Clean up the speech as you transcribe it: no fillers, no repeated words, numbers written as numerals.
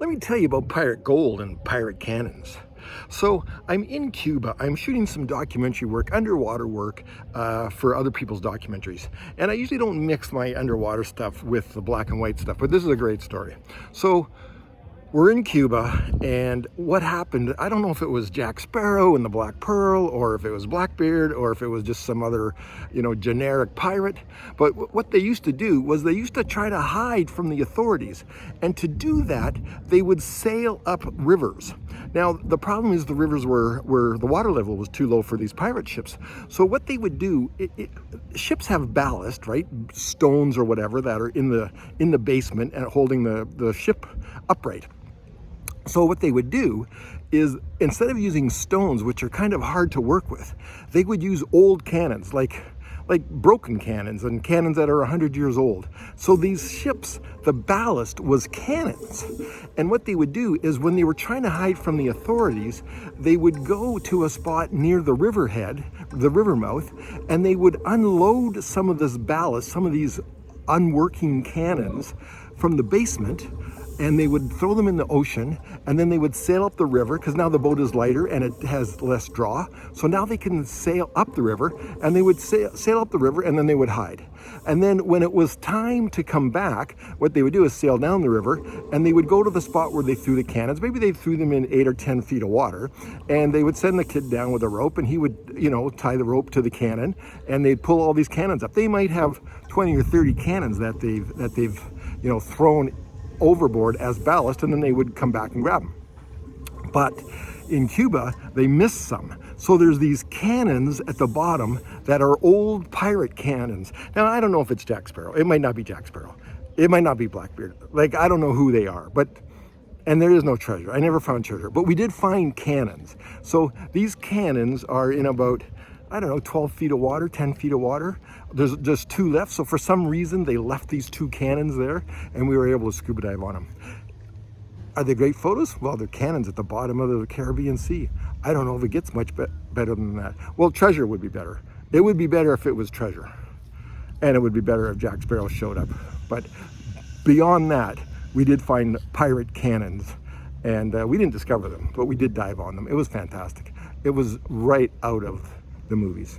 Let me tell you about pirate gold and pirate cannons. So I'm in Cuba. I'm shooting some documentary work, underwater work, for other people's documentaries. And I usually don't mix my underwater stuff with the black and white stuff, but this is a great story. So we're in Cuba, and what happened, I don't know if it was Jack Sparrow and the Black Pearl, or if it was Blackbeard, or if it was just some other, generic pirate. But what they used to do was they used to try to hide from the authorities. And to do that, they would sail up rivers. Now, the problem is the rivers were the water level was too low for these pirate ships. So what they would do, ships have ballast, right? Stones or whatever that are in the basement and holding the ship upright. So what they would do is, instead of using stones, which are kind of hard to work with, they would use old cannons, like broken cannons and cannons that are 100 years old. So these ships, the ballast was cannons. And what they would do is, when they were trying to hide from the authorities, they would go to a spot near the riverhead, the river mouth, and they would unload some of this ballast, some of these unworking cannons from the basement, and they would throw them in the ocean, and then they would sail up the river, because now the boat is lighter and it has less draw. So now they can sail up the river, and they would sail up the river, and then they would hide. And then when it was time to come back, what they would do is sail down the river, and they would go to the spot where they threw the cannons. Maybe they threw them in 8 or 10 feet of water, and they would send the kid down with a rope, and he would, tie the rope to the cannon, and they'd pull all these cannons up. They might have 20 or 30 cannons that they've thrown overboard as ballast, and then they would come back and grab them. But in Cuba, they missed some. So there's these cannons at the bottom that are old pirate cannons. Now, I don't know if it's Jack Sparrow. It might not be Jack Sparrow. It might not be Blackbeard. I don't know who they are, and there is no treasure. I never found treasure, but we did find cannons. So these cannons are in about, 12 feet of water, 10 feet of water. There's just 2 left. So for some reason, they left these 2 cannons there, and we were able to scuba dive on them. Are they great photos? Well, they're cannons at the bottom of the Caribbean Sea. I don't know if it gets much better than that. Well, treasure would be better. It would be better if it was treasure. And it would be better if Jack Sparrow showed up. But beyond that, we did find pirate cannons. And we didn't discover them, but we did dive on them. It was fantastic. It was right out of the movies.